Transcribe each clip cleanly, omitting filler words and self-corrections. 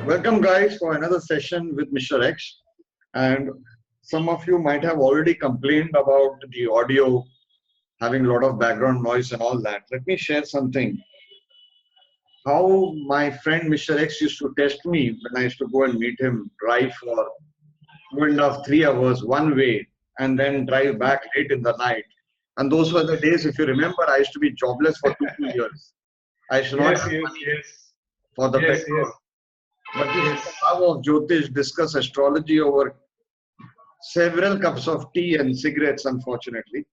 Welcome guys for another session with Mr. X. And some of you might have already complained about the audio having a lot of background noise and all that. Let me share something. How my friend Mr. X used to test me when I used to go and meet him, drive for 2.5, 3 hours one way and then drive back late in the night. And those were the days, if you remember, I used to be jobless for two years. I should not have money for the petrol. But this power of Jyotish discuss astrology over several cups of tea and cigarettes, unfortunately.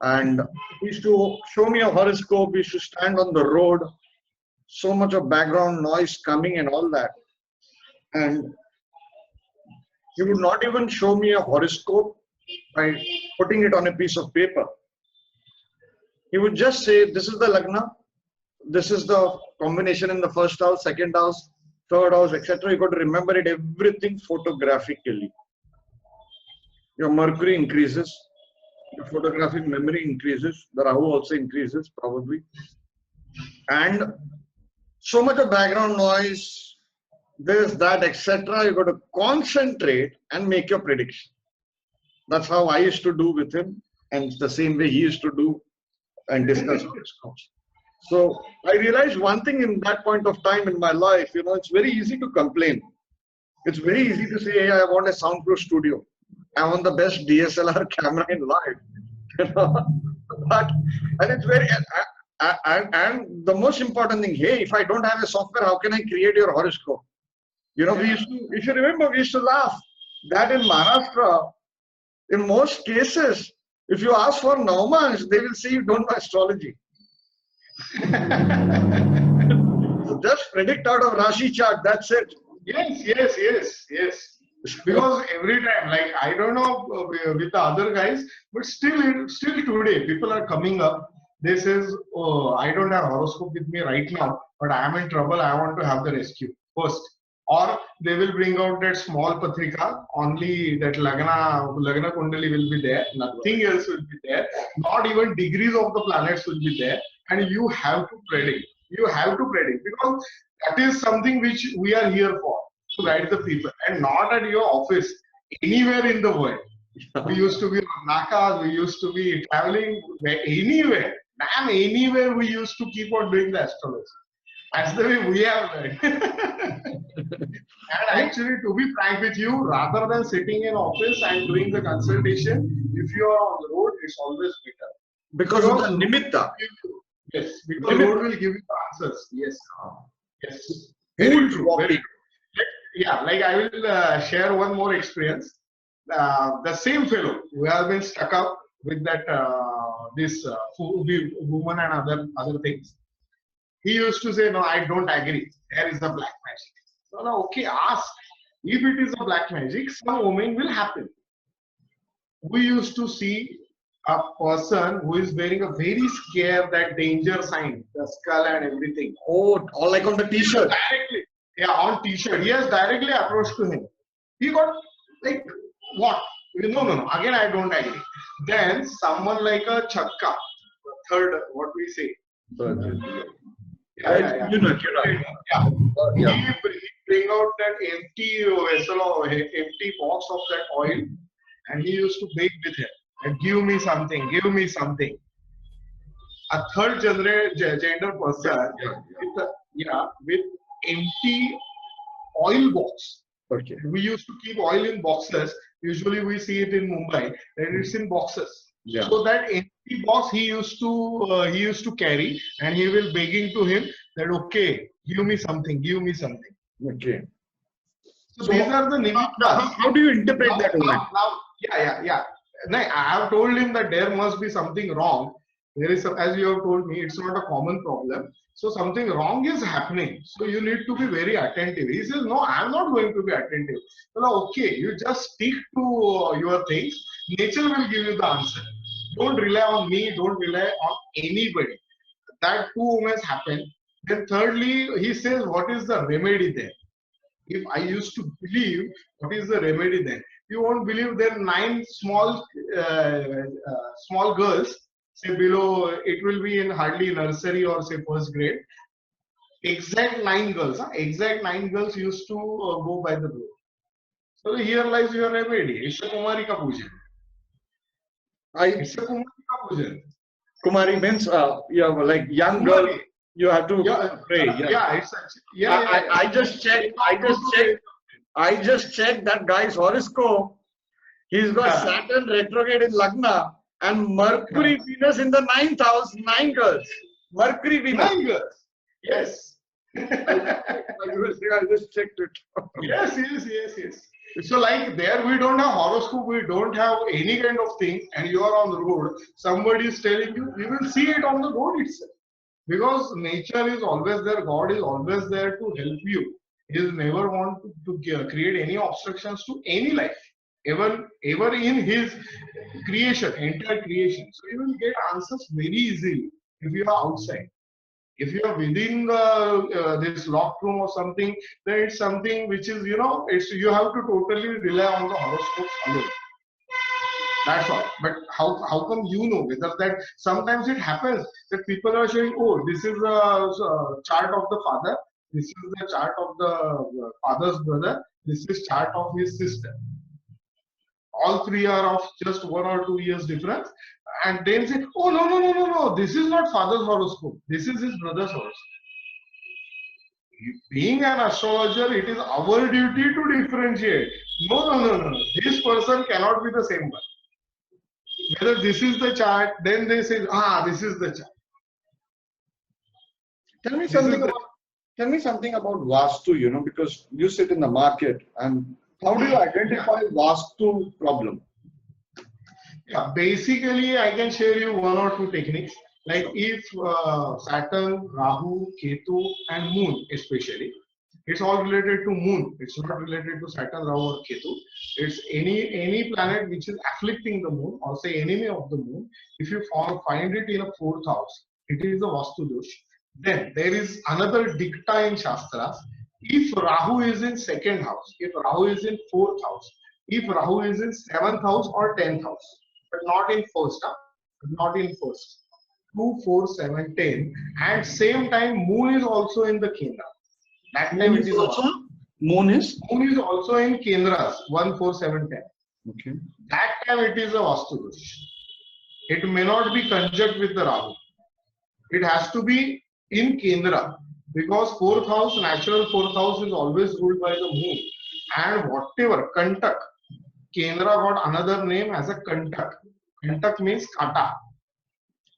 And he used to show me a horoscope. We used to stand on the road, so much of background noise coming and all that. And he would not even show me a horoscope by putting it on a piece of paper. He would just say, this is the Lagna, this is the combination in the first house, second house, third house, etc. You got to remember it, everything photographically. Your Mercury increases, your photographic memory increases, the Rahu also increases probably. And so much of background noise, this, that, etc. You got to concentrate and make your prediction. That's how I used to do with him, and it's the same way he used to do and discuss horoscopes. So I realized one thing in that point of time in my life, it's very easy to complain. It's very easy to say, hey, I want a soundproof studio. I want the best DSLR camera in life. But, and it's very, and the most important thing, hey, if I don't have a software, how can I create your horoscope? We used to, if you remember, we used to laugh that in Maharashtra, in most cases, if you ask for Navamans, they will say you don't know astrology. So just predict out of Rashi chart, that's it. Yes. Because every time, like, I don't know with the other guys, but still today, people are coming up. They says, oh, I don't have horoscope with me right now, but I am in trouble. I want to have the rescue first. Or they will bring out that small patrika, only that Lagna Kundali will be there, nothing else will be there, not even degrees of the planets will be there, and you have to predict. You have to predict because that is something which we are here for, to guide the people, and not at your office, anywhere in the world. We used to be on Nakas, we used to be traveling anywhere, anywhere we used to keep on doing the astrology. That's the way we have learned. And actually, to be frank with you, rather than sitting in office and doing the consultation, if you are on the road, it's always better. Because of the nimitta. Yes, because the road will give you the answers. Yes. Very true. Very true. Yeah, like I will share one more experience. The same fellow who has been stuck up with that this woman and other things. He used to say, no, I don't agree. There is a black magic. No, okay, ask. If it is a black magic, some woman will happen. We used to see a person who is wearing a very scare, that danger sign, the skull and everything. Oh, all like on the t-shirt. Directly. Yeah, on t-shirt. He has directly approached to him. He got like, what? No. Again, I don't agree. Then someone like a chakka, third, what we say. Yeah. He bring out that empty vessel or empty box of that oil, and he used to beg with him and give me something. A third gender person with empty oil box. Okay. We used to keep oil in boxes. Usually we see it in Mumbai, and it's in boxes. Yeah. So that empty box he used to carry, and he will begging to him that, okay, give me something. Okay. So these are the nimittas. How do you interpret that? Yeah. I have told him that there must be something wrong. There is, as you have told me, it's not a common problem. So something wrong is happening. So you need to be very attentive. He says, no, I'm not going to be attentive. So, okay, you just stick to your things. Nature will give you the answer. Don't rely on me. Don't rely on anybody. That two moments happen. Then thirdly, he says, what is the remedy there? If I used to believe, what is the remedy then? You won't believe there are 9 small girls, say below, it will be in hardly nursery or say first grade. exact 9 girls. Exact 9 girls used to go by the door. So here lies your remedy. It's a Kumarika Pujan. It's a Kumarika Pujan. Kumari means you have like young girl. Kumari. You have to pray. I just checked. I just checked that guy's horoscope. He's got Saturn retrograde in Lagna and Mercury Venus in the 9th house. 9 girls. Mercury Venus. 9 girls. Yes. I just checked it. Yes. So like there we don't have horoscope, we don't have any kind of thing, and you are on the road, somebody is telling you, you will see it on the road itself. Because nature is always there, God is always there to help you. He will never want to create any obstructions to any life, ever in his creation, entire creation. So you will get answers very easily if you are outside. If you are within this locked room or something, then it's something which is, you have to totally rely on the horoscopes alone. That's all. But how come you know whether that sometimes it happens that people are showing, oh, this is a chart of the father, this is the chart of the father's brother, this is chart of his sister. All three are of just 1 or 2 years difference, and then say, oh no, this is not father's horoscope, this is his brother's horoscope. Being an astrologer, it is our duty to differentiate. No, this person cannot be the same one. Whether this is the chart, then they say, this is the chart. Tell me something about Vastu, because you sit in the market, and how do you identify Vastu problem? Yeah, basically I can share you 1 or 2 techniques. Like if Saturn, Rahu, Ketu and Moon especially, it's all related to Moon. It's not related to Saturn, Rahu or Ketu. It's any planet which is afflicting the Moon or say enemy of the Moon. If you find it in a 4th house, it is the Vastu Dosh. Then there is another dikta in Shastras. If Rahu is in 2nd house, if Rahu is in 4th house, if Rahu is in 7th house or 10th house, but not in 1st, not in 1st. 2, 4, 7, 10, and same time Moon is also in the Kendra. That time it is also Moon is also in Kendras 1, 4, 7, 10. Okay. That time it is a Vastu Dosh. It may not be conjunct with the Rahu. It has to be in Kendra, because 4th house, natural 4th house is always ruled by the Moon. And whatever, Kantak, Kendra got another name as a Kantak. Kantak means kata.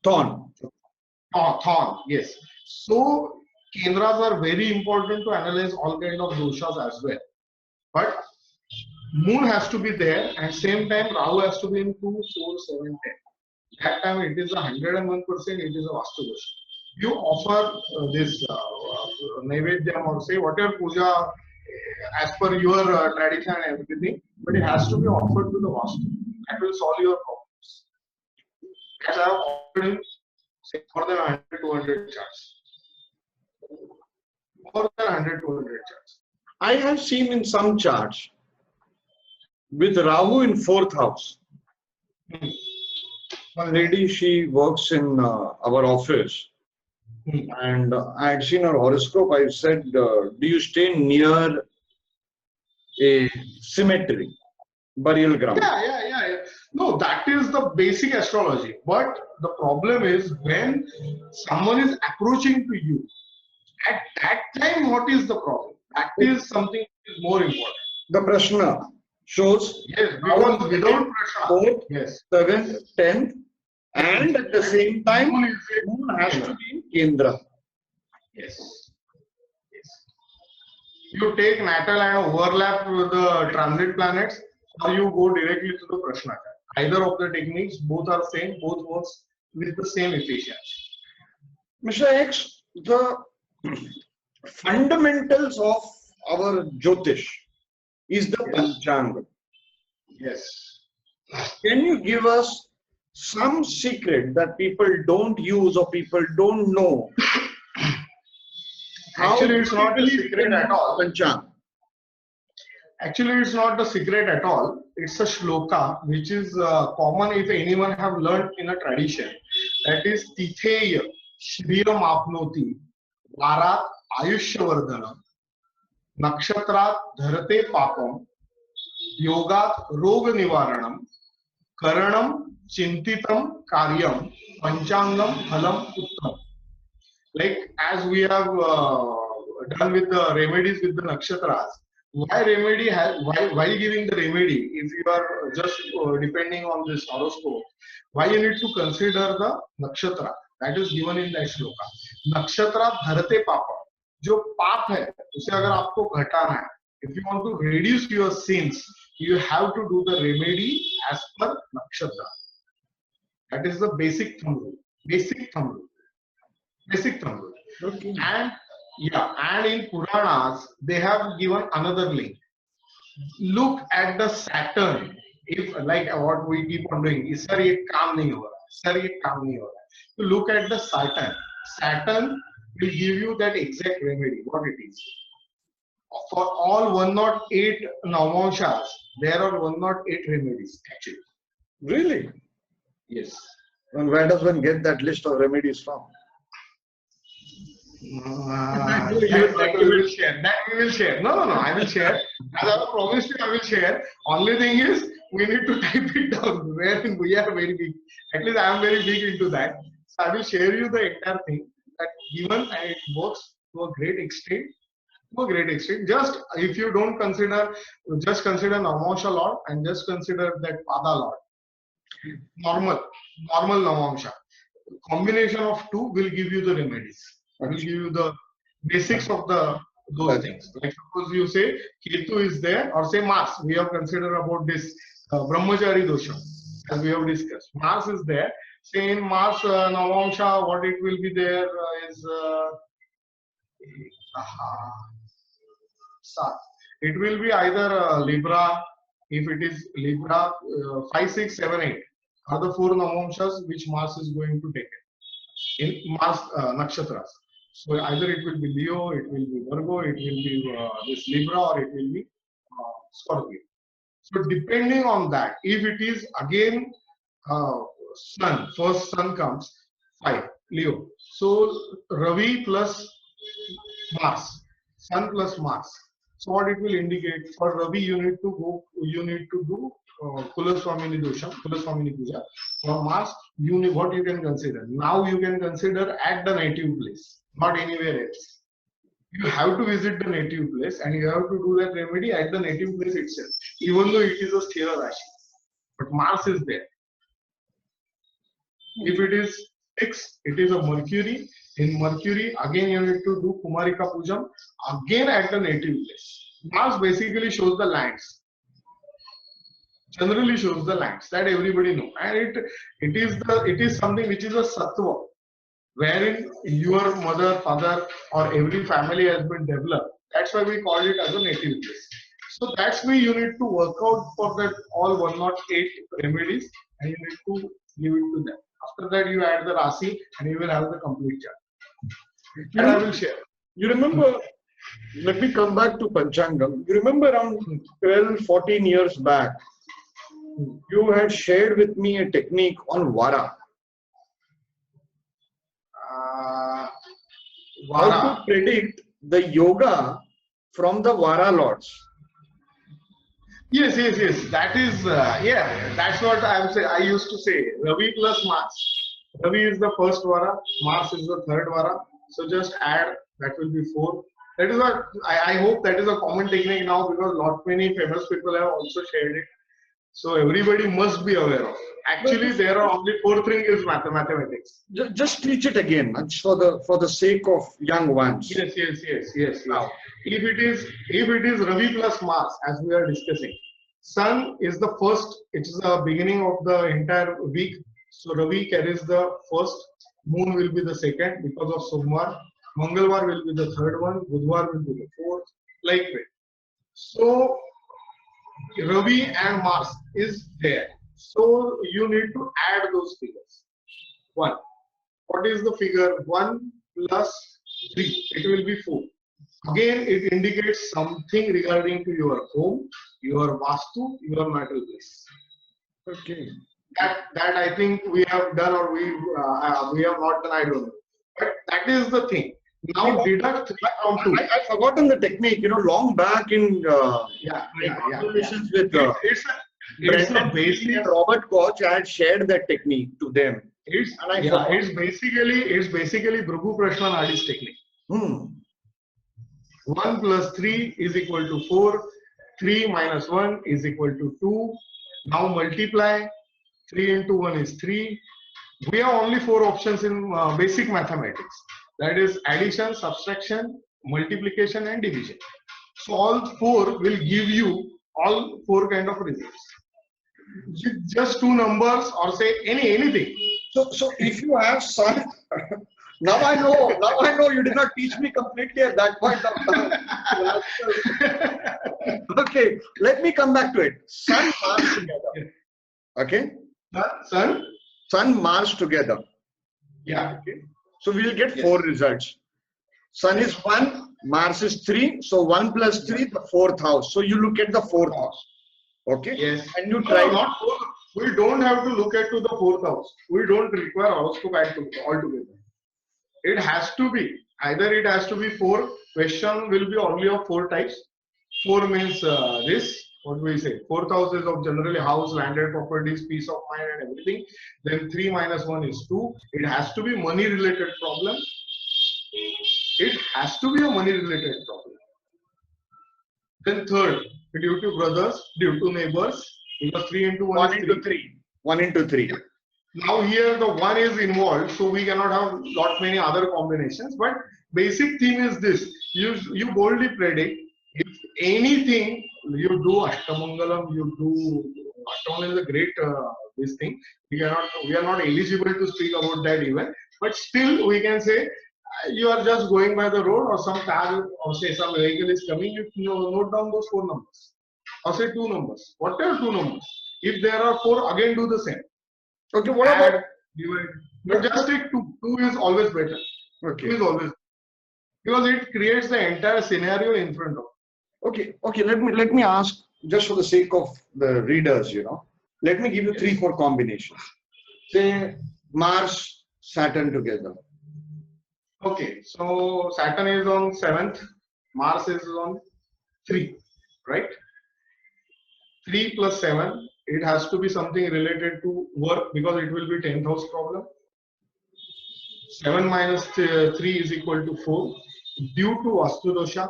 Thorn. Thorn, yes. So Kendras are very important to analyze all kind of doshas as well. But Moon has to be there, and same time Rahu has to be in 2, 4, 7, 10. That time it is 101%, it is a Vastu Dosha. You offer this Naivedyam or say whatever puja as per your tradition and everything, but it has to be offered to the Vastu. That will solve your problems. As I have offered in say more than 100, 200 charts. More than 100, 200 charts. I have seen in some charts with Rahu in 4th house. One lady, she works in our office. And I had seen her horoscope. I said, do you stay near a cemetery, burial ground? Yeah. No, that is the basic astrology. But the problem is when someone is approaching to you, at that time, what is the problem? That is something that is more important. The Prashna shows. Yes, because without Prashna. 4th, yes. 7th, 10th. And at the same time, Moon has to be in Kendra. Yes. You take natal and overlap with the transit planets, or you go directly to the Prashna chart. Either of the techniques, both are same, both works with the same efficiency. Mr. X, the fundamentals of our Jyotish is the Panchanga. Yes. Can you give us some secret that people don't use or people don't know? Actually, it's not a secret at all. Panchanga. Actually, it's not a secret at all. It's a shloka which is common if anyone have learned in a tradition. That is Titheya Shriyam Apnoti Varat आयुष्यवर्धनम, नक्षत्रात धरते पापम, योगात रोग निवारणम, करणम चिंतितम कार्यम, पंचांगम फलम उत्तम. Like as we have done with the remedies with the nakshatras, why remedy has why giving the remedy if you are just depending on this horoscope, why you need to consider the nakshatra that is given in that shloka. Nakshatra dharate papa, जो पाप है उसे अगर आपको घटाना है, if you want to reduce your sins, you have to do the remedy as per nakshatra. That is the basic thumb rule. Basic thumb rule. Basic thumb rule. Okay. And yeah, and in Puranas they have given another link. Look at the Saturn. If like what we keep on doing, is sir ye kaam nahi ho raha, sir ye kaam nahi ho raha. So look at the Saturn. Saturn will give you that exact remedy. What it is. For all 108 Navamshas, there are 108 remedies actually. Really? Yes. And where does one get that list of remedies from? That we will share. That we will share. No. I will share. As I promised you, I will share. Only thing is, we need to type it down. Wherein we are very big. At least I am very big into that. So I will share you the entire thing. That given and it works to a great extent. To a great extent. Just if you don't consider, just consider Navamsha Lord and just consider that Pada Lord. Normal Navamsha. Combination of two will give you the remedies. Will give you the basics of those things. Like suppose you say Ketu is there, or say Mars. We have considered about this Brahmachari dosha, as we have discussed. Mars is there. Say in Mars Navamsha, what it will be there is it will be either Libra. If it is Libra, 5, 6, 7, 8 are the 4 Navamshas which Mars is going to take it in Mars nakshatras. So either it will be Leo, it will be Virgo, it will be this Libra, or it will be Scorpio. So depending on that, if it is again Sun, first Sun comes 5, Leo. So Ravi plus Mars, Sun plus Mars. So what it will indicate for Ravi, you need to do Kulaswamini Dosha, Kulaswamini Puja. For Mars, what you can consider. Now you can consider at the native place, not anywhere else. You have to visit the native place and you have to do that remedy at the native place itself, even though it is a Sthira Rashi. But Mars is there. If it is 6, it is a Mercury. In Mercury, again you need to do Kumarika Pujam, again at the native place. Mars basically shows the lands. Generally shows the lands that everybody know, and it is something which is a sattva, wherein your mother, father, or every family has been developed. That's why we call it as a native place. So that's why you need to work out for that all 108 remedies, and you need to give it to them. After that, you add the Rasi, and you will have the complete chart. And I will share. You remember? Let me come back to Panchangam. You remember around 12, 14 years back, you had shared with me a technique on Vara. How to predict the yoga from the Vara lords. Yes. That is, that's what I'm saying. I used to say Ravi plus Mars. Ravi is the first Vara, Mars is the third Vara. So just add, that will be 4. That is what I hope that is a common technique now, because lot many famous people have also shared it. So everybody must be aware of. Actually, there are only 4 things is mathematics. Just teach it again, for the sake of young ones. Yes. Now, if it is Ravi plus Mars, as we are discussing, Sun is the first. It is the beginning of the entire week. So Ravi carries the first. Moon will be the second because of Somvar. Mangalvar will be the third one. Budhvar will be the fourth. Like that. So Ravi and Mars is there. So you need to add those figures. 1. What is the figure? 1 plus 3. It will be 4. Again, it indicates something regarding to your home, your vastu, your marital place. Okay. That I think we have done, or we have not done. I don't know. But that is the thing. Now deduct 3 from 2. I've forgotten the technique. You know, long back in my conversations with It's a Brendan basic. and Robert Koch, I had shared that technique to them. It's basically Bhrigu Prashna Nadi's technique. 1 plus 3 is equal to 4. 3 minus 1 is equal to 2. Now multiply. 3 into 1 is 3. We have only 4 options in basic mathematics. That is addition, subtraction, multiplication and division. So all 4 will give you all 4 kind of results. Just 2 numbers or say anything. So if you have son, now I know you did not teach me completely at that point of time. Okay, let me come back to it. Sun Mars together. Okay? Sun Mars together. Yeah. Okay. So we will get 4 results. Sun is 1, Mars is 3. So 1 plus 3, the 4th house. So you look at the 4th house. Okay? Yes. And you try. Not 4. We don't have to look at to the 4th house. We don't require horoscope altogether. It has to be. Either it has to be 4. Question will be only of 4 types. 4 means this. What do we say? 4th house is of generally house, landed properties, peace of mind and everything. Then 3 minus 1 is 2. It has to be money related problem. It has to be a money related problem. Then third, due to brothers, due to neighbors, because 3 into 1 is 3. 1 into 3. Now here the 1 is involved, so we cannot have lot many other combinations. But basic theme is this: you boldly predict. If anything you do Ashtamangalam, you do Ashtamangalam is a great this thing. We are not eligible to speak about that even, but still we can say you are just going by the road or some car or say some vehicle is coming. You note down those 4 numbers or say 2 numbers, whatever 2 numbers. If there are 4, again do the same. Okay, what about divide? But just take 2. 2 is always better. Okay. 2 is always, because it creates the entire scenario in front of. Okay. Let me ask, just for the sake of the readers, let me give you 3-4 combinations. Say Mars, Saturn together. Okay, so Saturn is on 7th, Mars is on 3, right? 3 plus 7, it has to be something related to work because it will be 10th house problem. 7 minus 3 is equal to 4 due to Vastu dosha.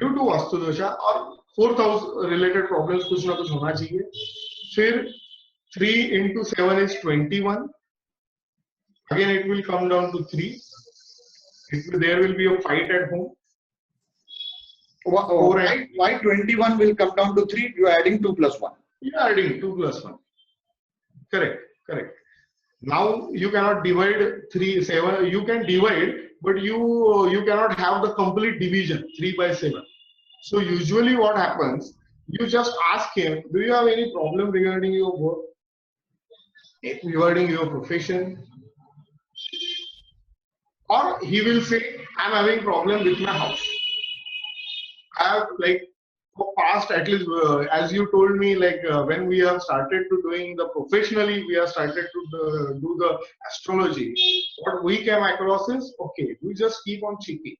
Due to Vastu dosha or 4th house related problems कुछ ना कुछ होना चाहिए. फिर 3 into 7 is 21. Again it will come down to 3. There will be a fight at home. Why 21 will come down to 3? You are adding 2 plus 1. You are adding 2 plus 1. Correct. Now you cannot divide 3, 7. You can divide, but you cannot have the complete division 3 by 7. So usually what happens? You just ask him, do you have any problem regarding your work, regarding your profession? Or he will say, I'm having problem with my house. I have for past at least as you told me when we have started to doing the professionally, we have started to do the astrology. What we came across is, okay, we just keep on checking.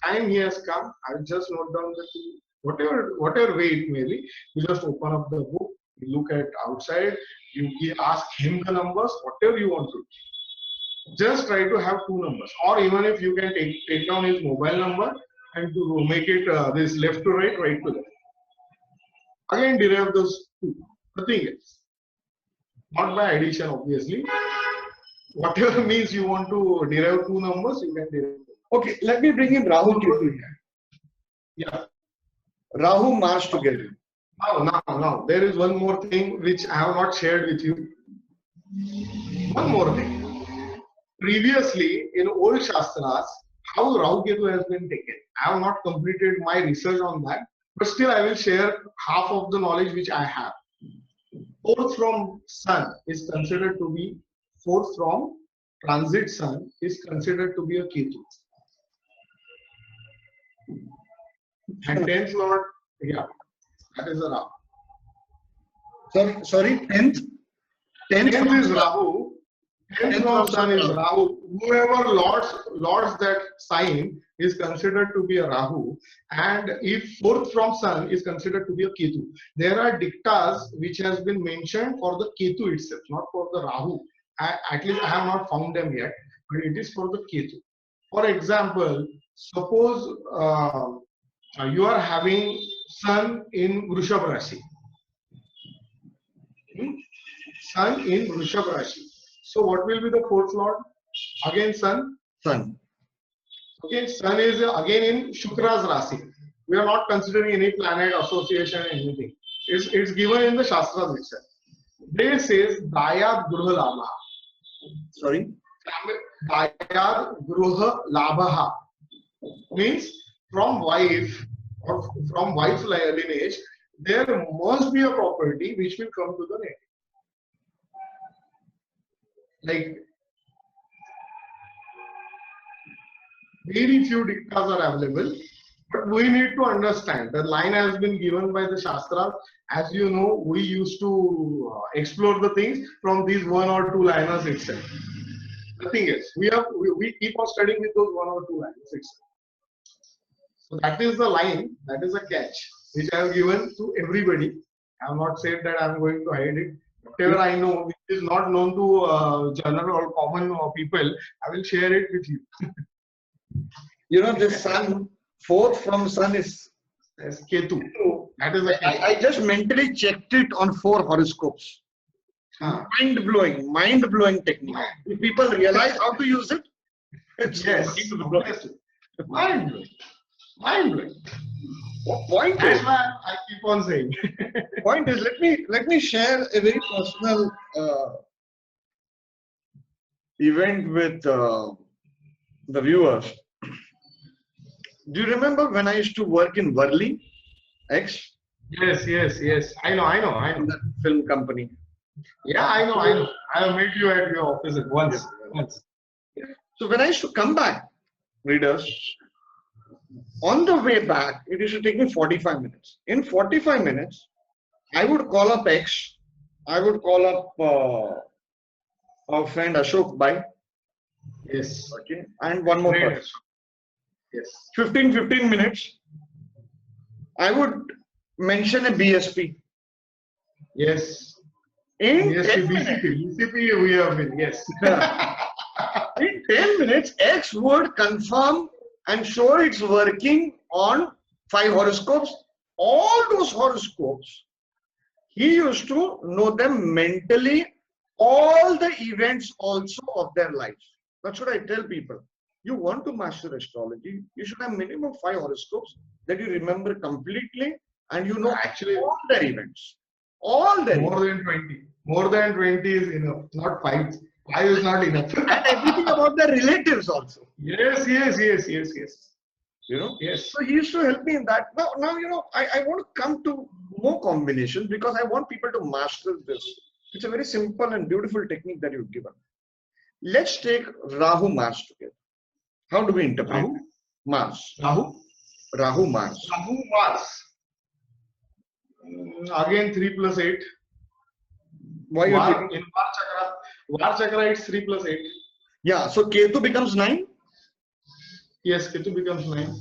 Time he has come, I'll just note down the two, whatever way it may be. You just open up the book, you look at outside, you ask him the numbers, whatever you want to do. Just try to have 2 numbers, or even if you can take down his mobile number and to make it this left to right, right to left. Again derive those 2. Nothing else. Not by addition, obviously. Whatever means you want to derive 2 numbers, you can derive. Okay, let me bring in Rahu Ketu here. Yeah. Rahu Mars together. Now, there is one more thing which I have not shared with you. One more thing. Previously, in old Shastras, how Rahu Ketu has been taken. I have not completed my research on that, but still I will share half of the knowledge which I have. 4th from Sun is considered to be, 4th from transit Sun is considered to be a Ketu. And 10th Lord, yeah, that is a Rahu. Sorry, 10th? 10th is Rahu. 10th from Sun is Rahu. Whoever lords that sign is considered to be a Rahu, and if 4th from Sun is considered to be a Ketu. There are diktas which has been mentioned for the Ketu itself, not for the Rahu. At least I have not found them yet, but it is for the Ketu. For example, suppose you are having Sun in Vrishabh Rashi. Sun in Vrishabh Rashi. So what will be the 4th lord? Again Sun. Sun. Okay, Sun is again in Shukra's Rasi. We are not considering any planet association or anything. It's given in the Shastras itself. They says Dayat Gruha Labha. Sorry? Dayat Gruha Labha means from wife or from wife's lineage, there must be a property which will come to the native. Like very few diktas are available, but we need to understand the line has been given by the Shastra. As you know, we used to explore the things from these 1 or 2 liners itself. Nothing else. We keep on studying with those 1 or 2 liners itself. So that is the line, that is a catch which I have given to everybody. I have not said that I am going to hide it. Whatever I know which is not known to general or common people, I will share it with you. You know, this Sun, 4th from Sun is Ketu. That is a I just mentally checked it on 4 horoscopes. Mind blowing technique. If people realize how to use it, it's yes, mind blowing. Mind blowing. Point That's is, why I keep on saying. point is, let me share a very personal event with the viewers. Do you remember when I used to work in Worli X? Yes. I know. That film company. Yeah, I know. I have met you at your office once. So when I used to come back, readers, on the way back, it used to take me 45 minutes. In 45 minutes, I would call up X. I would call up our friend Ashok Bhai. Yes. Okay. And one more person. Yes. 15 minutes. I would mention a BSP. Yes. In Yes, 10 minutes, BCP we have been, yes. in 10 minutes, X would confirm and show it's working on 5 horoscopes. All those horoscopes, he used to know them mentally, all the events also of their lives. That's what I tell people. You want to master astrology, you should have minimum 5 horoscopes that you remember completely and you know Actually, all their events. All their more than 20. More than 20 is enough, not 5. 5 is not enough. and everything about their relatives also. Yes. You know? Yes. So he used to help me in that. Now you know, I want to come to more combinations because I want people to master this. It's a very simple and beautiful technique that you've given. Let's take Rahu Mars together. How do we interpret Rahu? it? Mars. Rahu Mars. Again 3 plus 8. Why you think? In Var Chakra it's 3 plus 8. Yeah, so Ketu becomes 9? Yes, Ketu becomes 9.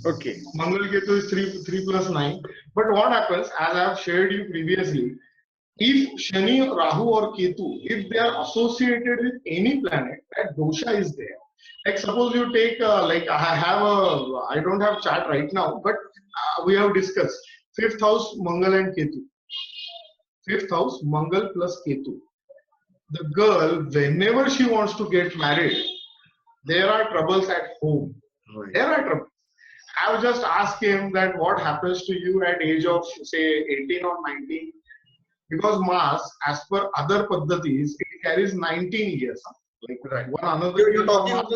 Okay. Mangal Ketu is 3 plus 9. But what happens, as I have shared you previously, if Shani, Rahu or Ketu, if they are associated with any planet, that dosha is there. Like suppose you take, like I don't have chart right now, but we have discussed 5th house Mangal and Ketu. 5th house Mangal plus Ketu. The girl, whenever she wants to get married, there are troubles at home. Right. There are troubles. I have just asked him that what happens to you at age of say 18 or 19, because Mars, as per other paddhatis, it carries 19 years. Like Right. one another. You're talking about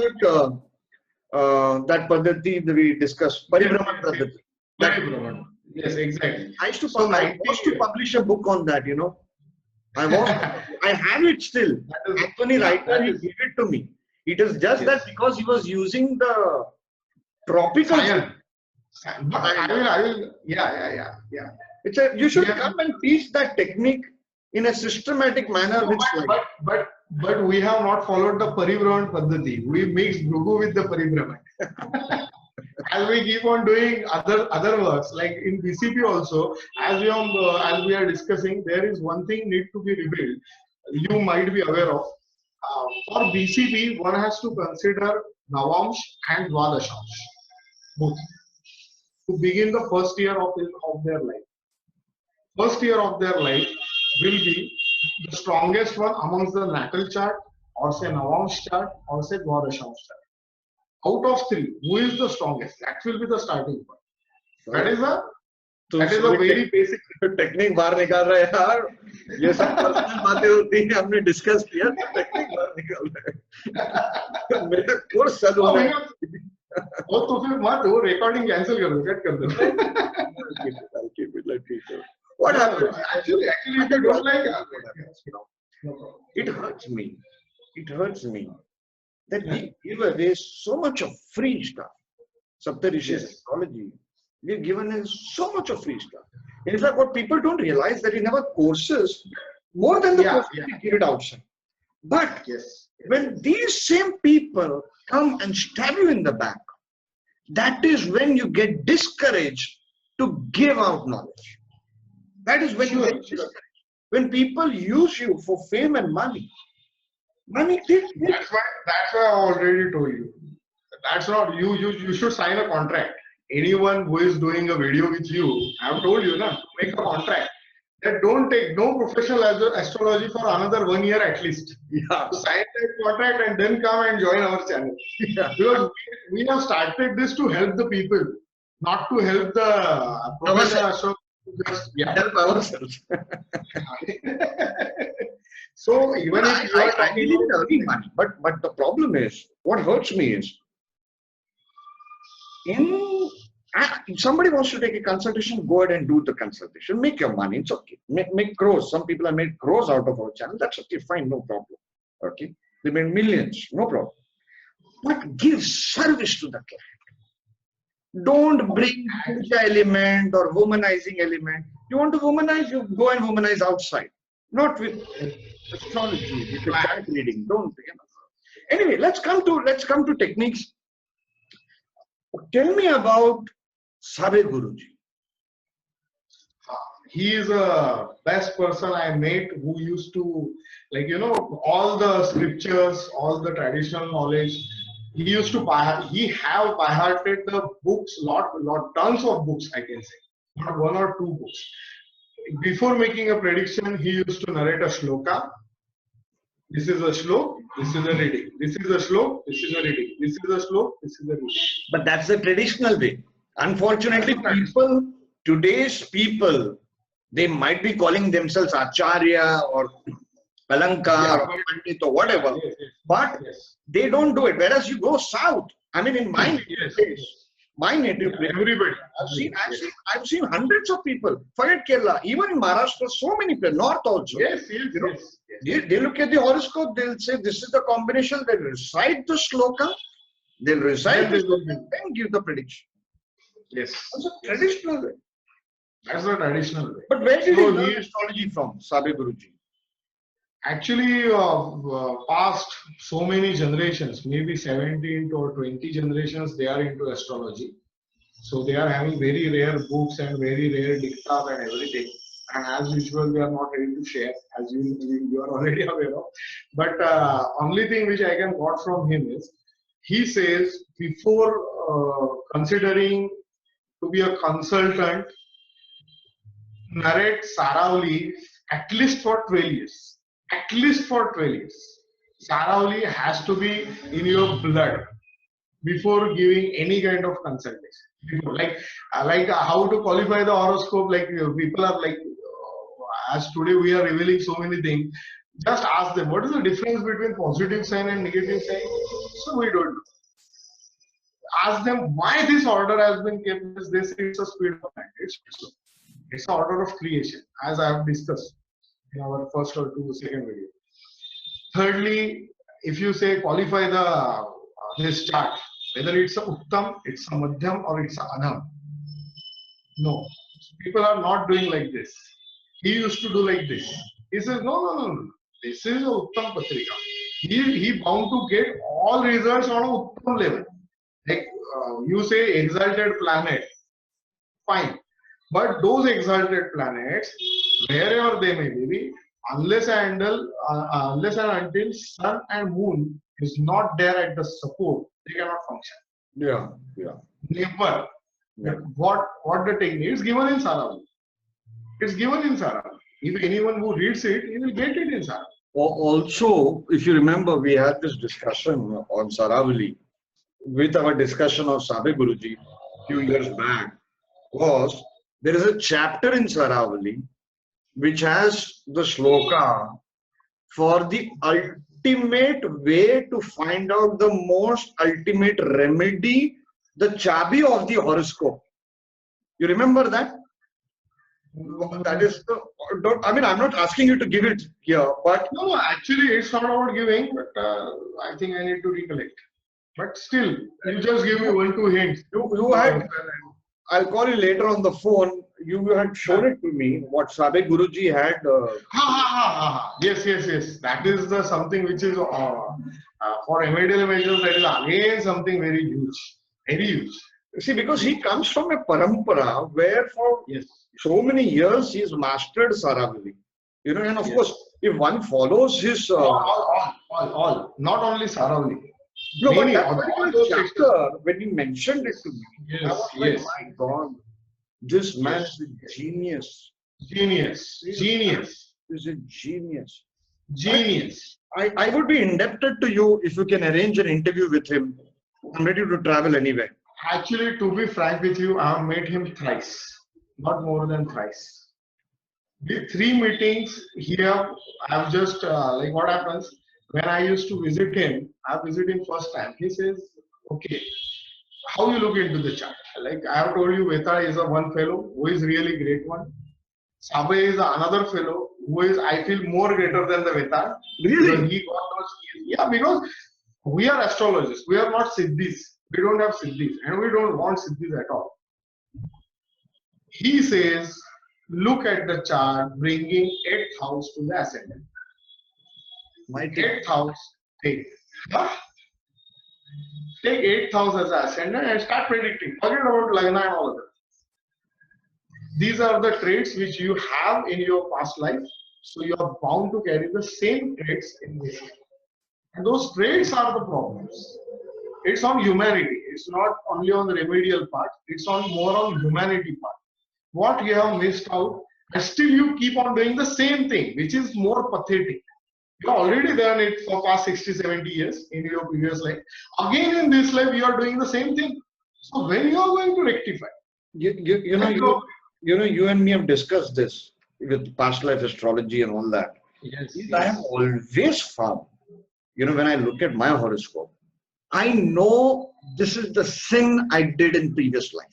that paddhati that we discussed, Paribraman paddhati. Yes, exactly. I used to So publish a book on that, you know. I have it still. Anthony Writer, he gave it to me. It is just that because he was using the tropical. I will. Yeah. You should come and teach that technique in a systematic manner. But but we have not followed the Paribhraman Paddhati. We mix Bhrigu with the Paribhraman. As we keep on doing other works, like in BCP also, as we are discussing, there is one thing need to be revealed. You might be aware of. For BCP, one has to consider Navamsh and Dwadashamsh, both, to begin the first year of their life. First year of their life will be the strongest one amongst the natal chart, or say Navamsh chart, or say Dwadashamsh chart. Out of three, who is the strongest? That will be the starting point. That is a very basic technique बाहर निकाल रहा है यार. ये सब personal बातें होती हैं, हमने डिस्कस किया, टेक्निक बाहर निकाल रहा है. मेरा कोर्स चालू हो रहा है. वो तो फिर मत, वो रिकॉर्डिंग कैंसिल कर दो, कट कर दो. I'll keep it like teacher. What happened? Actually, if you don't like it, hurts me. It hurts me that we give away so much of free stuff. Saptarishis astrology, we've given us so much of free stuff. In fact, what people don't realize that in our courses, more than the courses we give it outside. But when these same people come and stab you in the back, that is when you get discouraged to give out knowledge. That is when you get discouraged. When people use you for fame and money. That's why I already told you. That's not you. You should sign a contract. Anyone who is doing a video with you, I have told you, na, make a contract. That don't take no professional astrology for another 1 year at least. Yeah. So sign that contract and then come and join our channel. Yeah. Because we have started this to help the people, not to help the professional astrologers. Just help ourselves. So even if you are talking about earning money, but the problem is, what hurts me is, if somebody wants to take a consultation, go ahead and do the consultation. Make your money. It's okay. Make crores. Some people have made crores out of our channel. That's okay. Fine. No problem. Okay. They made millions. No problem. But give service to the client. Don't bring puja element or womanizing element. You want to womanize, you go and womanize outside. Not with astrology, with the chart reading. Don't. Anyway, let's come to techniques. Tell me about Sabe Guruji. He is the best person I met who used to, like, all the scriptures, all the traditional knowledge. He used to he have by hearted the books, tons of books, I can say, not one or two books. Before making a prediction, he used to narrate a shloka. This is a shlok, this is a reading. This is a shlok, this is a reading. This is a shlok, this is a reading. But that's the traditional way. Unfortunately, today's people, they might be calling themselves Acharya or Alankar or Pandit or whatever, but they don't do it. Whereas you go south, I mean, in my native place, everybody. I've seen hundreds of people. Forget Kerala, even in Maharashtra, so many people, north also. They look at the horoscope, they'll say this is the combination, they'll recite the shloka, they'll recite the shloka, and then give the prediction. Yes. That's a traditional way. That's the traditional way. But where did he learn astrology from, Sabe Guruji? Actually, past so many generations, maybe 17 or 20 generations, they are into astrology. So they are having very rare books and very rare dictas and everything. And as usual, we are not ready to share, as you are already aware of. But only thing which I can got from him is, he says, before considering to be a consultant, narrate Sarauli at least for 12 years. At least for 12 years. Sarauli has to be in your blood before giving any kind of consultation. Like how to qualify the horoscope, like people are like, as today we are revealing so many things, just ask them, what is the difference between positive sign and negative sign? So we don't know. Ask them why this order has been kept as this. It's a speed of light. It's an order of creation, as I have discussed in our first or second video. Thirdly, if you say qualify this chart, whether it's a Uttam, it's a Madhyam, or it's a Anam. No, people are not doing like this. He used to do like this. He says, no. this is a Uttam Patrika. He bound to get all results on a Uttam level. Like you say exalted planet, fine. But those exalted planets, wherever they may be, unless and until sun and moon is not there at the support, they cannot function. Yeah, yeah. Never. Yeah. What the technique is given in Saravali. It's given in Saravali. If anyone who reads it, he will get it in Saravali. Also, if you remember, we had this discussion on Saravali with our discussion of Sabe Guruji a few years back. Was there is a chapter in Saravali which has the shloka for the ultimate way to find out the most ultimate remedy, the chabi of the horoscope. You remember that? That is the. I mean, I'm not asking you to give it here, but No, actually, it's not about giving, but I think I need to recollect. But still, you just give me 1-2 hints. you had. I'll call you later on the phone. You had shown it to me what Sabe Guruji had. Yes. That is the something which is for MIDL measures. That is again something very huge, very huge. See, because he comes from a parampara where for Yes. so many years he's mastered Saravali. You know, and of course, if one follows his All. Not only Saravali. no, but Many that all particular those chapter, when he mentioned it to me, I was like, Yes. my God, this man is a genius. Genius. He's a genius. I would be indebted to you if you can arrange an interview with him. I'm ready to travel anywhere. Actually, to be frank with you, I have met him thrice, not more than thrice. The 3 meetings here, I've just like what happens when I used to visit him. I visit him first time. He says, "Okay, how you look into the chart?" Like I have told you, Veta is a one fellow who is really great one. Sabe is another fellow who is, I feel, more greater than the Veta. Really? He got those skills. Yeah, because we are astrologers. We are not siddhis. We don't have siddhis, and we don't want siddhis at all. He says, look at the chart, bringing 8th house to the ascendant. My 8th house, take 8th house as an ascendant and start predicting. Forget about Lagna and all of that. These are the traits which you have in your past life, so you are bound to carry the same traits in this life. And those traits are the problems. It's on humanity. It's not only on the remedial part. It's on more on humanity part. What you have missed out, and still you keep on doing the same thing, which is more pathetic. You have already done it for past 60-70 years in your previous life. Again in this life, you are doing the same thing. So when you are going to rectify? You and me have discussed this with past life astrology and all that. Yes. I have always found, when I look at my horoscope, I know this is the sin I did in previous life.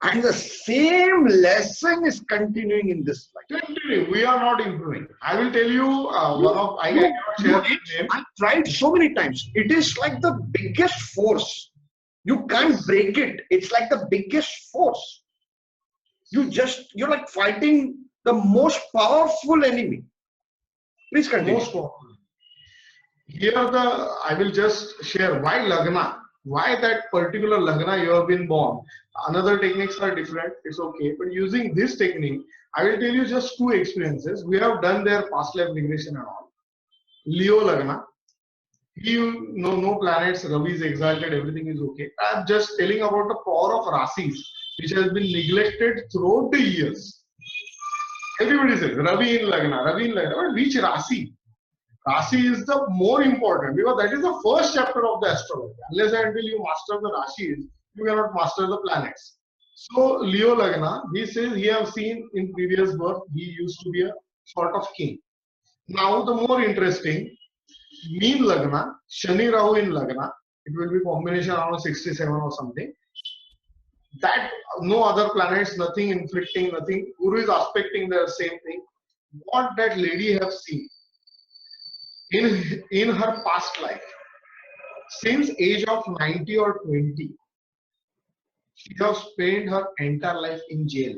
And the same lesson is continuing in this life. Continuing. We are not improving. I will tell you, I cannot share the name. I've tried so many times. It is like the biggest force. You can't break it. It's like the biggest force. You're like fighting the most powerful enemy. Please continue. Most powerful. Here I will just share why Lagna. Why that particular Lagna you have been born. Another techniques are different, it's okay. But using this technique, I will tell you just 2 experiences. We have done their past life regression and all. Leo Lagna. No planets, Ravi is exalted, everything is okay. I am just telling about the power of Rasis, which has been neglected throughout the years. Everybody says Ravi in Lagna, but which Rasi? Rasi is the more important because that is the first chapter of the astrology. Unless and until you master the Rashis, you cannot master the planets. So Leo Lagna, he says he has seen in previous birth, he used to be a sort of king. Now the more interesting, Meen Lagna, Shani Rahu in Lagna, it will be combination around 67 or something. That no other planets, nothing inflicting, nothing. Guru is aspecting the same thing. What that lady have seen in her past life, since age of 90 or 20, she has spent her entire life in jail.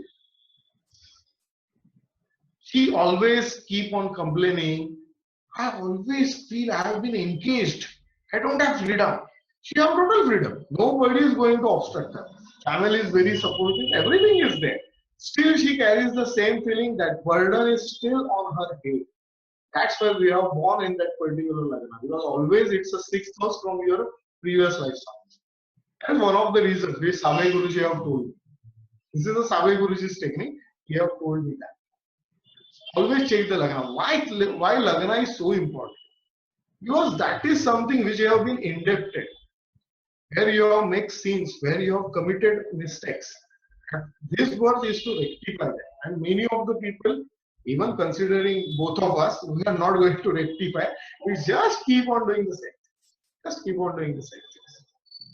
She always keep on complaining, I always feel I have been encaged. I don't have freedom. She has total freedom. Nobody is going to obstruct her. Family is very supportive. Everything is there. Still, she carries the same feeling that burden is still on her head. That's why we are born in that particular lagna, because always it's a sixth house from your previous lifestyle. That's one of the reasons which Savai Guruji have told me. This is the Savai Guruji's technique. He have told me that. Always check the lagna. Why lagna is so important? Because that is something which you have been indebted, where you have made sins, where you have committed mistakes. This birth is to rectify that. And many of the people, even considering both of us, we are not going to rectify. We just keep on doing the same. Just keep on doing the same things.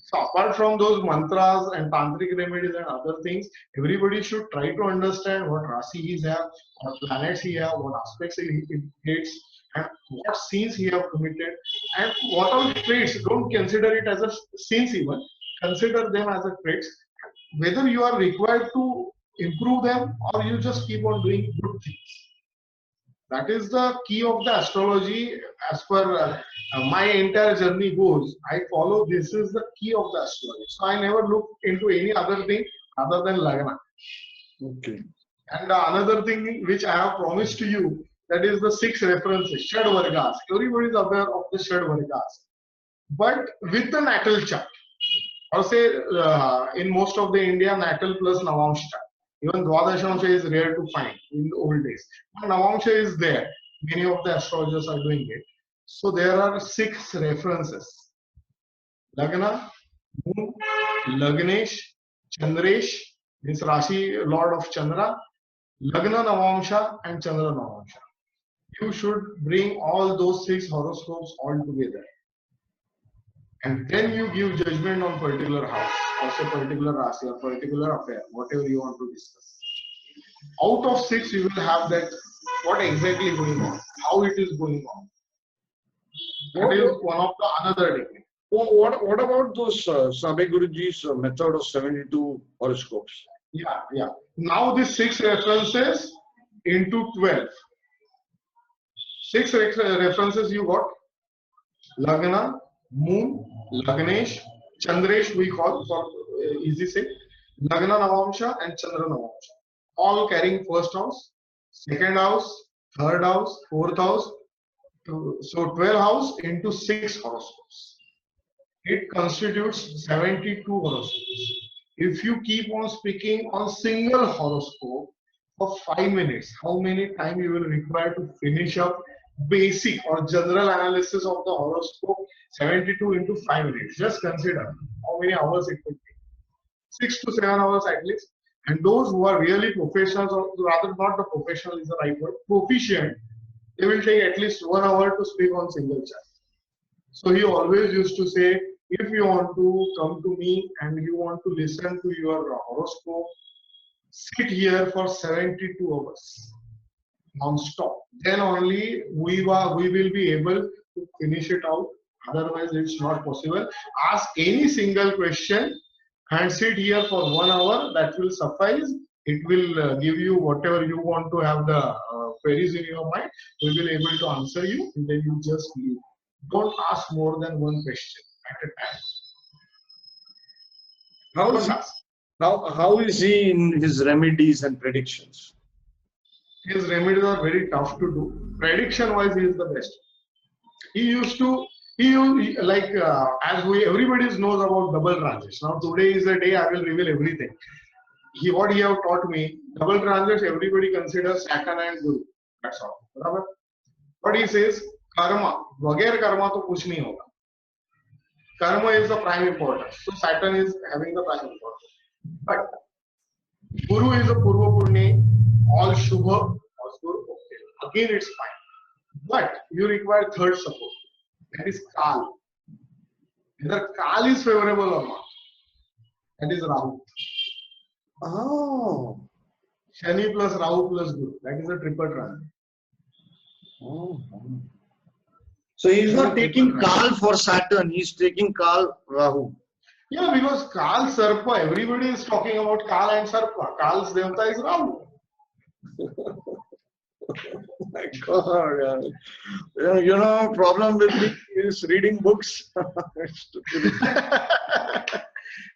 So apart from those mantras and tantric remedies and other things, everybody should try to understand what rasi he have, what planets he have, what aspects he hates, and what sins he have committed, and what all traits. Don't consider it as a sins even. Consider them as a traits. Whether you are required to improve them or you just keep on doing good things. That is the key of the astrology. As per my entire journey goes, I follow this is the key of the astrology. So I never look into any other thing other than lagna. Okay. And another thing which I have promised to you, that is the 6 references, Shad Vargas. Everybody is aware of the Shad Vargas, but with the natal chart, or say in most of the India, natal plus Navamsha chart. Even Dwadashamsha is rare to find in the old days. But Navamsha is there. Many of the astrologers are doing it. So there are 6 references. Lagna, Moon, Lagnesh, Chandraesh, means Rashi, Lord of Chandra, Lagna Navamsha and Chandra Navamsha. You should bring all those 6 horoscopes all together. And then you give judgment on particular house, or say particular rasi, or particular affair, whatever you want to discuss. Out of 6, you will have that what exactly going on, how it is going on. That is one of the another technique. What about those Savai Guruji's method of 72 horoscopes? Yeah. Now these 6 references into 12. 6 references you got. Lagna, Moon, Lagnesh, Chandraesh we call for easy sake, Lagna Navamsha and Chandra Navamsha. All carrying first house, second house, third house, fourth house. So 12 house into 6 horoscopes. It constitutes 72 horoscopes. If you keep on speaking on single horoscope for 5 minutes, how many time you will require to finish up basic or general analysis of the horoscope? 72 into 5 minutes. Just consider how many hours it will take. 6 to 7 hours at least. And those who are really professionals, or rather not the professional is the right word, proficient, they will take at least 1 hour to speak on single chart. So he always used to say, if you want to come to me and you want to listen to your horoscope, sit here for 72 hours non-stop. Then only we will be able to finish it out. Otherwise, it's not possible. Ask any single question and sit here for 1 hour. That will suffice. It will give you whatever you want to have the queries in your mind. We will be able to answer you, and then you just leave. Don't ask more than one question at a time. How is he in his remedies and predictions? His remedies are very tough to do. Prediction wise, he is the best. He used like as everybody knows about double transits. Now today is the day I will reveal everything. What he have taught me, double transits everybody considers Saturn and Guru. That's all. Right? What he says, karma, bagair karma to kuch nahi hoga. Karma is the prime importance. So Saturn is having the prime importance. But Guru is a Purva Purni, all Shubha, okay. Again it's fine. But you require third support. That is Kal. Whether Kal is favorable or not. That is Rahu. Oh. Shani plus Rahu plus Guru. That is a triple transit. Oh. So he is not taking Kal for Saturn, he is taking Kal Rahu. Yeah, because Kal Sarpa, everybody is talking about Kal and Sarpa. Kal's Devata is Rahu. my God. You know, problem with me is reading books.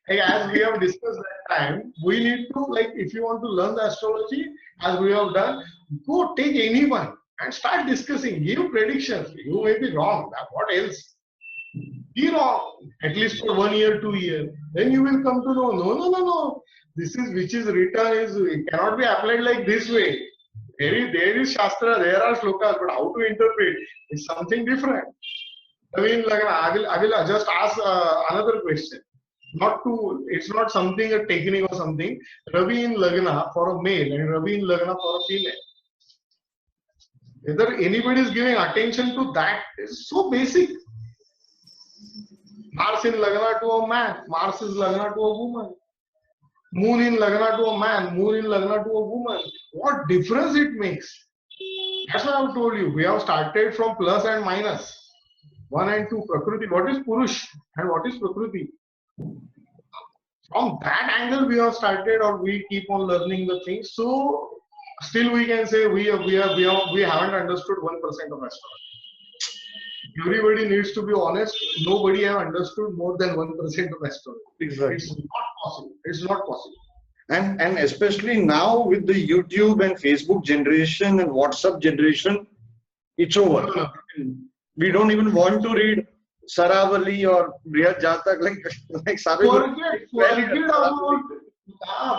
Like, as we have discussed that time, we need to, like, if you want to learn the astrology, as we have done, go take anyone and start discussing, give predictions. You may be wrong. What else? Be wrong, at least for 1 year, 2 years. Then you will come to know, no. This is which is written is it cannot be applied like this way. There is Shastra, there are slokas, but how to interpret is something different. I mean, like, I will just ask another question. It's not something a technique or something. Ravi in Lagna for a male and Ravi in Lagna for a female. Whether anybody is giving attention to that is so basic. Mars in Lagna to a man, Mars is Lagna to a woman. Moon in Lagna to a man, Moon in Lagna to a woman. What difference it makes? That's why I've told you. We have started from plus and minus. 1 and 2, Prakriti. What is Purush and what is Prakriti? From that angle we have started, or we keep on learning the things. So still we can say we haven't understood 1% of astrology. Everybody needs to be honest. Nobody have understood more than 1% of astrology. Exactly. It's not possible. It's not possible. And especially now with the YouTube and Facebook generation and WhatsApp generation, it's over. No. We don't even want to read Saravali or Brihad Jatak like Forget about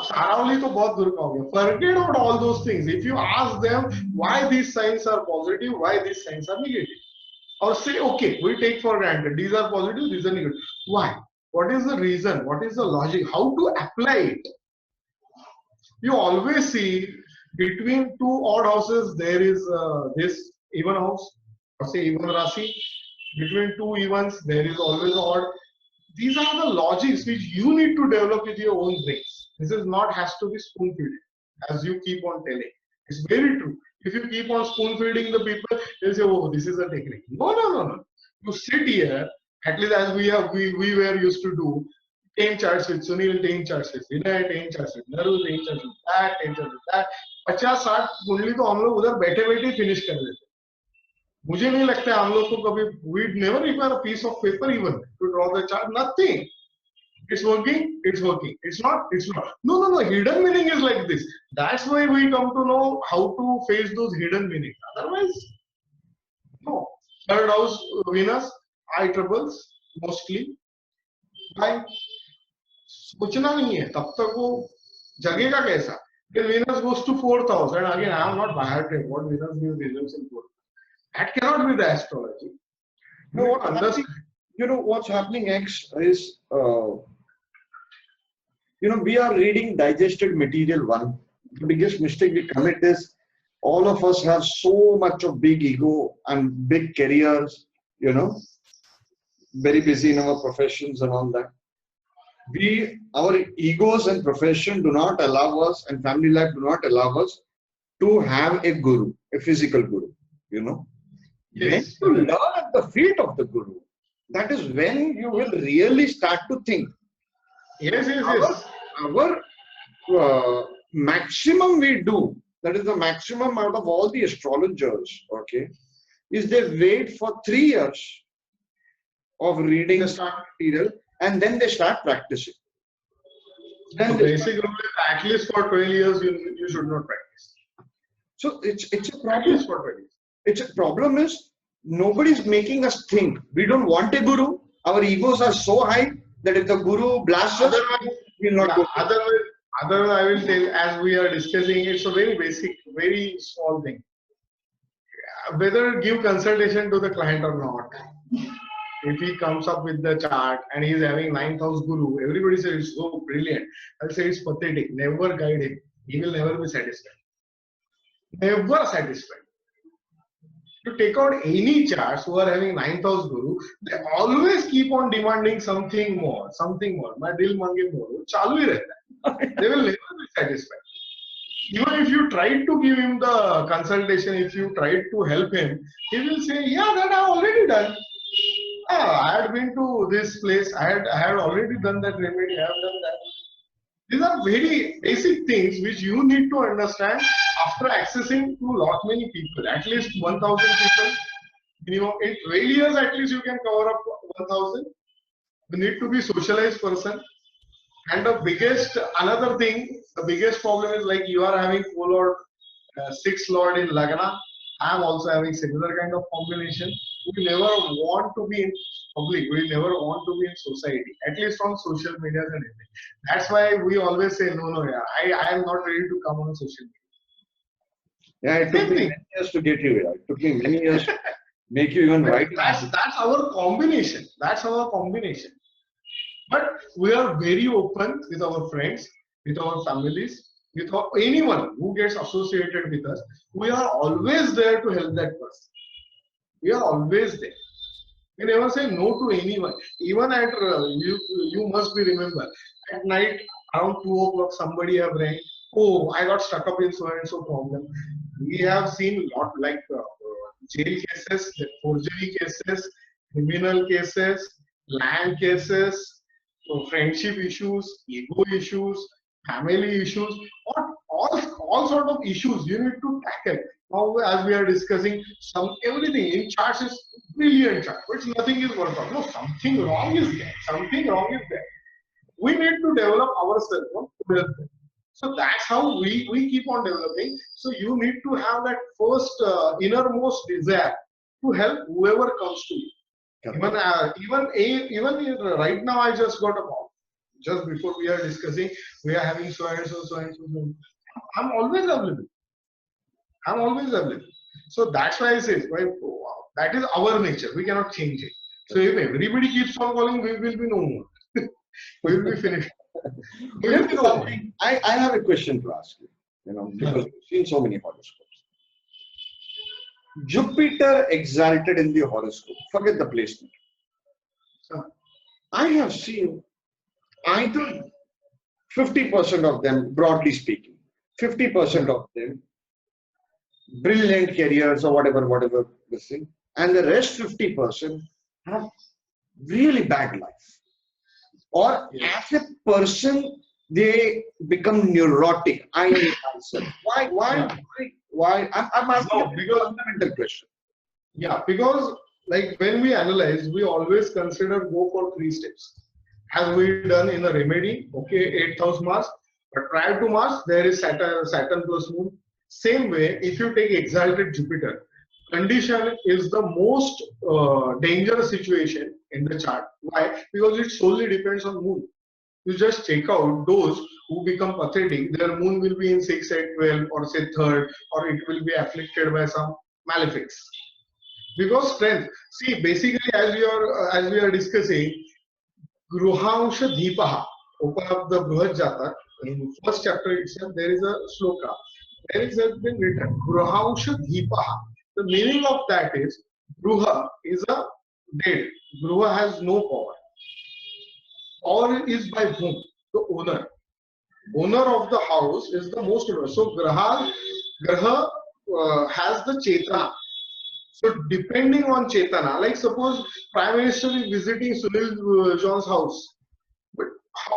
Saravali to bahut dur ka ho gaya. Forget about all those things. If you ask them why these signs are positive, why these signs are negative, or say, okay, we take for granted these are positive, these are negative. Why? What is the reason? What is the logic? How to apply it? You always see between two odd houses there is this even house, or say even Rasi. Between two events there is always odd. These are the logics which you need to develop with your own brains. This is not has to be spoon feeding, as you keep on telling. It's very true. If you keep on spoon feeding the people, they'll say, oh, this is a technique. No. You sit here, at least as we were used to do, 10 charts with Sunil, 10 charts with Vinay, 10 charts with Naru, 10 charts with that, 10 charts with that. 50-60 कुंडली तो हम लोग उधर बैठे finish कर देते. मुझे नहीं लगता है हम लोग को कभी we never require a piece of paper even to draw the chart. Nothing. It's working. It's not. No. Hidden meaning is like this. That's why we come to know how to face those hidden meanings. Otherwise, no. Third house Venus, eye troubles mostly. Why? सोचना नहीं है. तब तक वो जगेगा कैसा? Then Venus goes to 4th house, and again I am not biased. What Venus gives results in 4th. That cannot be the astrology. No, you know what's happening next is, we are reading digested material. One, the biggest mistake we commit is all of us have so much of big ego and big careers, very busy in our professions and all that. Our egos and profession do not allow us, and family life do not allow us to have a guru, a physical guru, Yes. When you learn at the feet of the guru, that is when you will really start to think. Yes. Our maximum we do, that is the maximum out of all the astrologers, okay, is they wait for 3 years of reading the material and then they start practicing. Then the basic rule is at least for 12 years you should not practice. So it's a problem. It's a problem is nobody is making us think. We don't want a guru. Our egos are so high that if the guru blasts us, we will not go. Otherwise, I will tell, as we are discussing, it's a very basic, very small thing. Whether give consultation to the client or not, if he comes up with the chart and he is having 9th house guru, everybody says it's so brilliant. I'll say it's pathetic. Never guide him. He will never be satisfied. Never satisfied. To take out any charts who are having 9th house guru, they always keep on demanding something more. My dil mange more. Chalu hi rehta. They will never be satisfied. Even if you tried to give him the consultation, if you tried to help him, he will say, yeah, that I have already done. I had been to this place, I had already done that remedy, I have done that. These are very basic things which you need to understand after accessing to lot many people, at least 1,000 people, minimum in 12 years at least you can cover up 1,000. You need to be socialized person. And the biggest, another thing, the biggest problem is like you are having 4 Lord, 6 Lord in Lagna. I am also having similar kind of combination. We never want to be in public. We never want to be in society, at least on social media and everything. That's why we always say, no, yeah, I am not ready to come on social media. Yeah, it took me many years to get you here. It took me many years to make you even right. That's our combination. That's our combination. But we are very open with our friends, with our families, with anyone who gets associated with us. We are always there to help that person. We are always there. We never say no to anyone. Even at you must be remember at night around 2 o'clock somebody have rang. Oh, I got stuck up in so and so problem. We have seen lot like jail cases, forgery cases, criminal cases, land cases, so friendship issues, ego issues, family issues, all sort of issues you need to tackle. Now, as we are discussing, everything in charts is brilliant chart, but nothing is worked out. No, something wrong is there. Something wrong is there. We need to develop ourselves. So that's how we keep on developing. So you need to have that first innermost desire to help whoever comes to you. Even right now, I just got a call. Just before we are discussing, we are having so and so. I'm always available. I'm always available. So that's why I say, that is our nature. We cannot change it. So if everybody keeps on calling, we will be no more. We will be finished. I have a question to ask you. Because we've seen so many horoscopes. Jupiter exalted in the horoscope. Forget the placement. I have seen either 50% of them, broadly speaking, 50% of them, brilliant careers or whatever this thing, and the rest 50% have really bad life. Or as a person, they become neurotic. I need myself. Why? I'm asking a fundamental question. Yeah, because like when we analyze, we always consider go for 3 steps. As we done in the remedy, okay, 8th house Mars, but prior to Mars, there is Saturn plus Moon. Same way, if you take exalted Jupiter, condition is the most dangerous situation in the chart. Why? Because it solely depends on Moon. You just check out those who become pathetic, their Moon will be in 6th, 8th, 12th, or say 3rd, or it will be afflicted by some malefics. Because strength, see, basically as we are discussing, Gruhansha Deepaha, open up the Bruhad Jataka, in first chapter itself, there is a sloka. There is been written, Gruhansha Deepaha. The meaning of that is, Gruha is a dead. Gruha has no power. Power is by whom? The owner. Owner of the house is the most important. So Graha has the Chetana. So depending on Chetana, like suppose Prime Minister is visiting Sunil John's house, but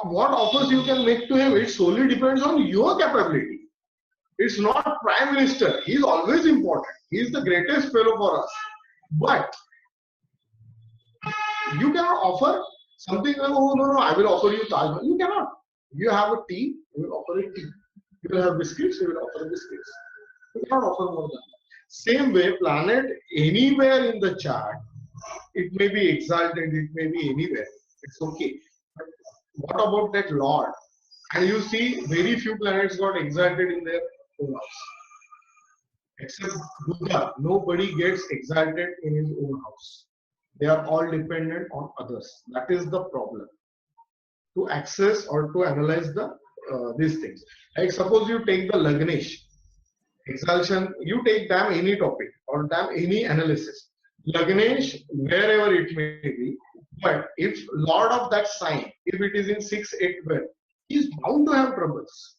what offers you can make to him, it solely depends on your capability. It's not Prime Minister. He is always important. He is the greatest fellow for us. But you cannot offer something like, oh no, I will offer you Taj Mahal. You cannot. You have a tea, you will offer a tea. You will have biscuits, you will offer biscuits. You cannot offer more than that. Same way, planet anywhere in the chart, it may be exalted, it may be anywhere. It's okay. But what about that Lord? And you see, very few planets got exalted in their own house. Except Buddha, nobody gets exalted in his own house. They are all dependent on others. That is the problem. To access or to analyze these things. Like suppose you take the Lagnesh, exaltation, you take damn any topic or damn any analysis. Lagnesh, wherever it may be, but if Lord of that sign, if it is in 6, 8, 12, he is bound to have troubles.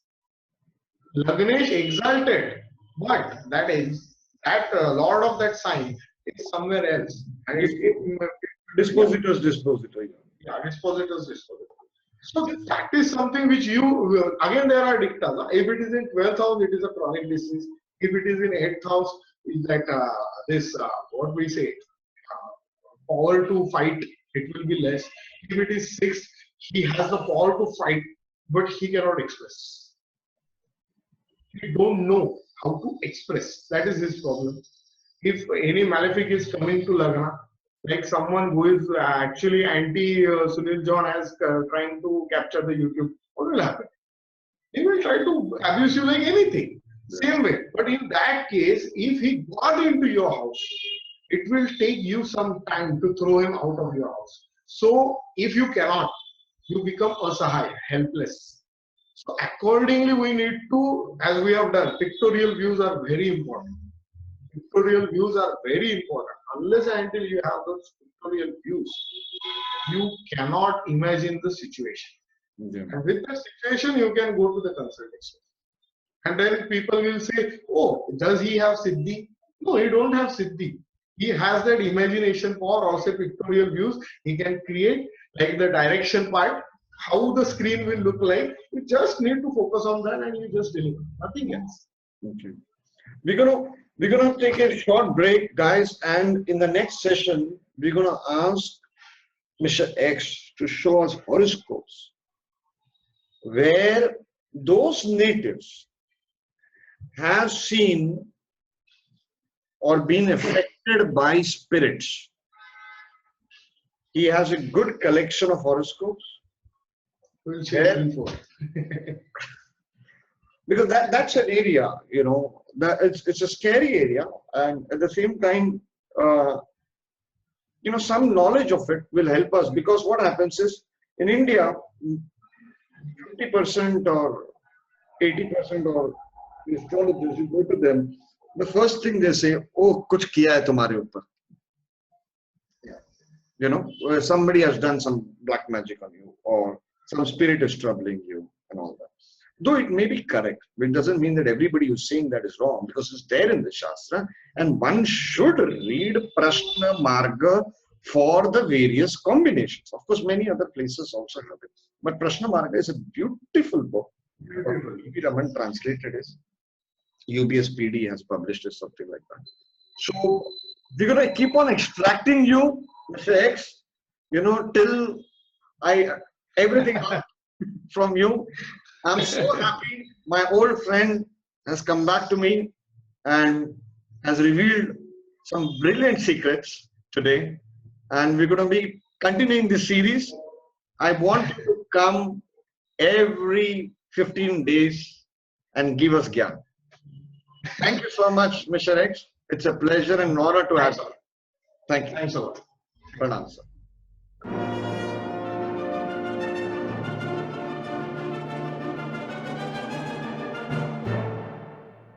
Lagnesh exalted, but that Lord of that sign is somewhere else. And Dispositor's dispositor. Yeah, dispositor's dispositor. So that is something which you, again there are dictas. If it is in 12th house, it is a chronic disease. If it is in 8th house, it's like this, what we say, power to fight, it will be less. If it is 6th, he has the power to fight, but he cannot express. He don't know how to express. That is his problem. If any malefic is coming to Lagna, like someone who is actually anti Sunil John as trying to capture the YouTube, what will happen? He will try to abuse you like anything. Same way. But in that case, if he got into your house, it will take you some time to throw him out of your house. So if you cannot, you become asahaya, helpless. So accordingly, we need to, as we have done, pictorial views are very important. Pictorial views are very important. Unless and until you have those pictorial views, you cannot imagine the situation. Yeah. And with the situation, you can go to the consultation. And then people will say, oh, does he have Siddhi? No, he don't have Siddhi. He has that imagination power, also pictorial views. He can create like the direction part, how the screen will look like. You just need to focus on that and you just deliver. Nothing else. Okay. We're gonna take a short break, guys, and in the next session, we're gonna ask Mr. X to show us horoscopes where those natives have seen or been affected by spirits. He has a good collection of horoscopes. We'll share info. Because that's an area, you know, that it's a scary area, and at the same time, you know, some knowledge of it will help us. Because what happens is in India, 50% or 80% or astrologers, you go to them, the first thing they say, oh, kuch kiya hai tumhare upar. You know, somebody has done some black magic on you, or some spirit is troubling you, and all that. Though it may be correct, but it doesn't mean that everybody who's saying that is wrong, because it's there in the Shastra, and one should read Prashna Marga for the various combinations. Of course, many other places also have it. But Prashna Marga is a beautiful book. V.V. Raman translated it. UBSPD has published it, something like that. So we're going to keep on extracting you, Mr. X, you know, till everything from you. I'm so happy my old friend has come back to me and has revealed some brilliant secrets today. And we're going to be continuing this series. I want you to come every 15 days and give us gyan. Thank you so much, Mr. X. It's a pleasure and honor to have you. Thank you. Thanks a lot. Pranam, sir.